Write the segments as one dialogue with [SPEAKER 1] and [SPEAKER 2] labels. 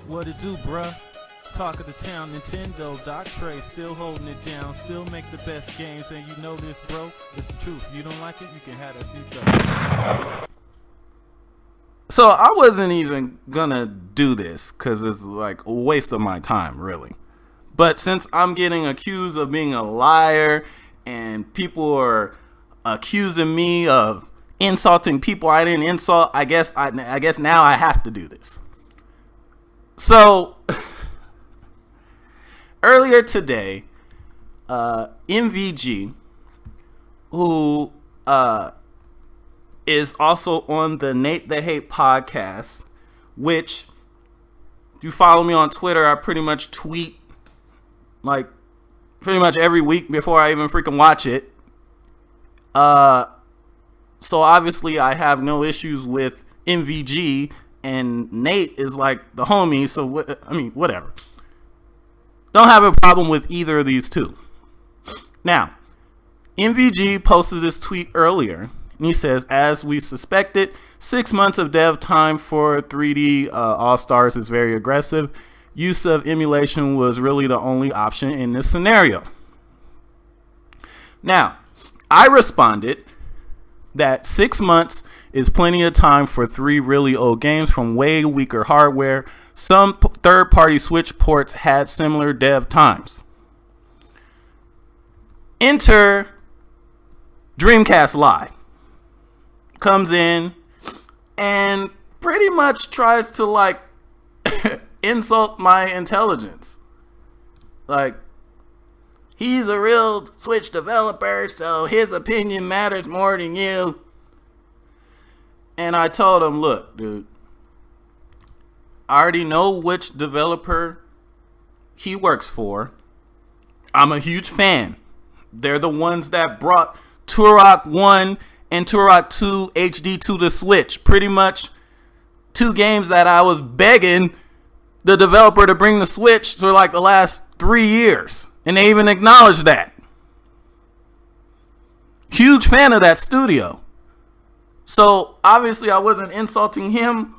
[SPEAKER 1] What it do, bruh? Talk of the town, Nintendo, Doc Trey still holding it down, still make the best games, and you know this, bro. It's the truth. If you don't like it, you can have that seatbelt. So I wasn't even gonna do this because it's like a waste of my time, really. But since I'm getting accused of being a liar and people are accusing me of insulting people I didn't insult, I guess now I have to do this. So earlier today, MVG, who is also on the Nate the Hate podcast, which, if you follow me on Twitter, I pretty much tweet like pretty much every week before I even freaking watch it. So obviously I have no issues with MVG, and Nate is like the homie, so whatever. Don't have a problem with either of these two. Now, MVG posted this tweet earlier, and he says, as we suspected, 6 months of dev time for 3D All-Stars is very aggressive. Use of emulation was really the only option in this scenario. Now, I responded that 6 months is plenty of time for 3 really old games from way weaker hardware. Some third-party Switch ports had similar dev times. Enter DreamcastLie. Comes in and pretty much tries to like insult my intelligence. Like, he's a real Switch developer, so his opinion matters more than you. And I told him, look, dude, I already know which developer he works for. I'm a huge fan. They're the ones that brought Turok 1 and Turok 2 HD to the Switch. Pretty much 2 games that I was begging the developer to bring the Switch for like the last 3 years. And they even acknowledged that. Huge fan of that studio. So obviously I wasn't insulting him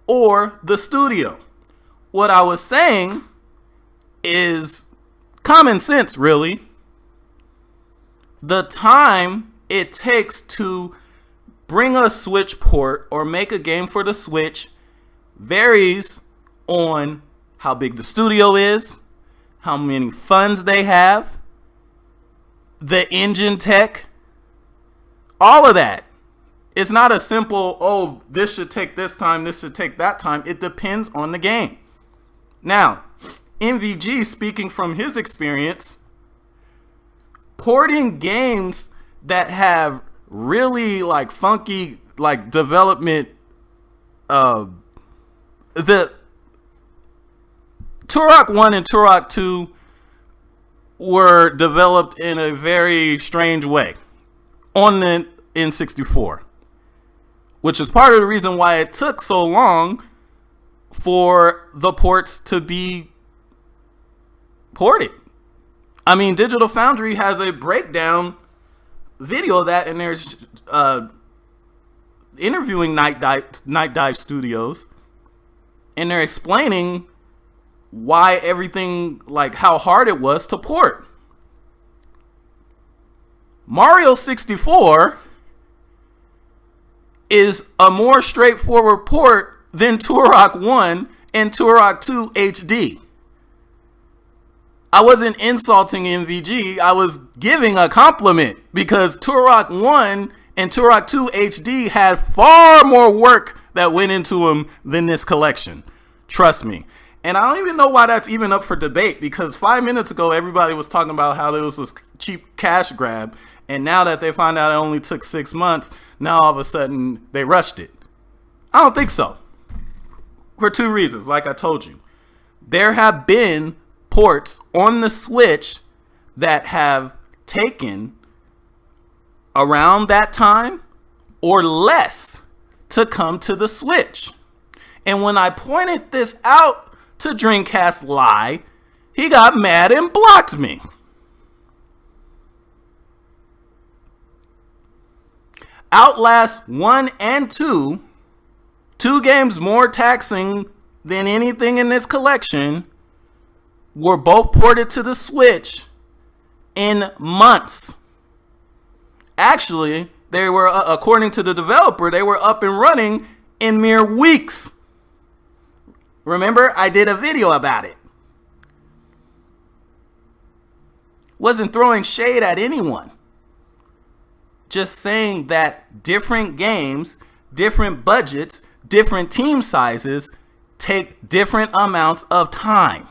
[SPEAKER 1] or the studio. What I was saying is common sense, really. The time it takes to bring a Switch port or make a game for the Switch varies on how big the studio is, how many funds they have, the engine tech, all of that. It's not a simple, oh, this should take this time, this should take that time. It depends on the game. Now, MVG, speaking from his experience, porting games that have really like funky like development, the Turok 1 and Turok 2 were developed in a very strange way on the N64, which is part of the reason why it took so long for the ports to be ported. I mean, Digital Foundry has a breakdown video of that, and there's interviewing Night Dive Studios, and they're explaining why everything, like how hard it was to port. Mario 64 is a more straightforward port than Turok 1 and Turok 2 HD. I wasn't insulting MVG, I was giving a compliment, because Turok 1 and Turok 2 HD had far more work that went into them than this collection. Trust me. And I don't even know why that's even up for debate, because 5 minutes ago everybody was talking about how this was cheap cash grab, and now that they find out it only took 6 months, now all of a sudden they rushed it. I don't think so. For 2 reasons, like I told you. There have been ports on the Switch that have taken around that time or less to come to the Switch. And when I pointed this out to DreamcastLie, he got mad and blocked me. Outlast 1 and 2, 2 games more taxing than anything in this collection were both ported to the Switch in months. Actually, they were, according to the developer, they were up and running in mere weeks. Remember, I did a video about it. Wasn't throwing shade at anyone. Just saying that different games, different budgets, different team sizes take different amounts of time.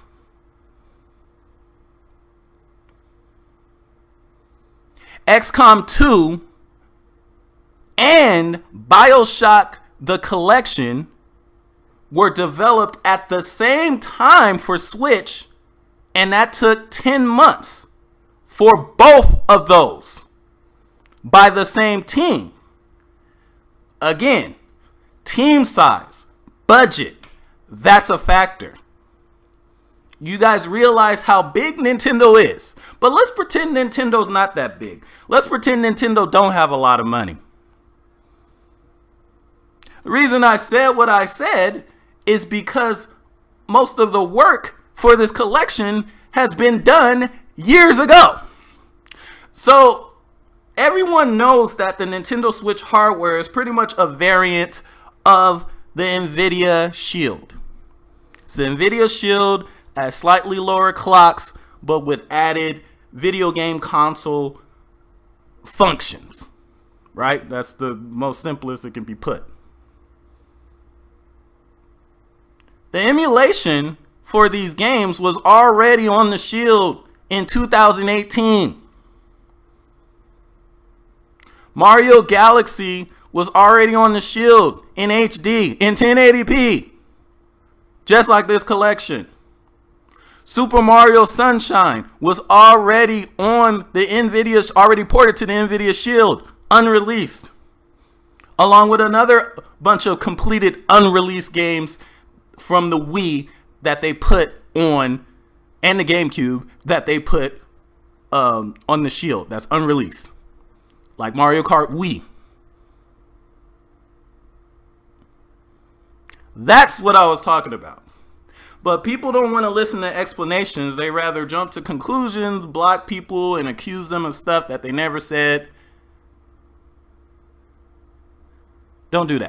[SPEAKER 1] XCOM 2 and BioShock the Collection were developed at the same time for Switch, and that took 10 months for both of those by the same team. Again, team size, budget, that's a factor. You guys realize how big Nintendo is, but let's pretend Nintendo's not that big. Let's pretend Nintendo don't have a lot of money. The reason I said what I said is because most of the work for this collection has been done years ago. So everyone knows that the Nintendo Switch hardware is pretty much a variant of the NVIDIA Shield. It's the NVIDIA Shield at slightly lower clocks, but with added video game console functions, right? That's the most simplest it can be put. The emulation for these games was already on the Shield in 2018. Mario Galaxy was already on the Shield in HD, in 1080p, just like this collection. Super Mario Sunshine was already on the NVIDIA, already ported to the NVIDIA Shield, unreleased, along with another bunch of completed unreleased games from the Wii that they put on, and the GameCube that they put on the Shield that's unreleased, like Mario Kart Wii. That's what I was talking about. But people don't want to listen to explanations. They rather jump to conclusions, block people, and accuse them of stuff that they never said. Don't do that.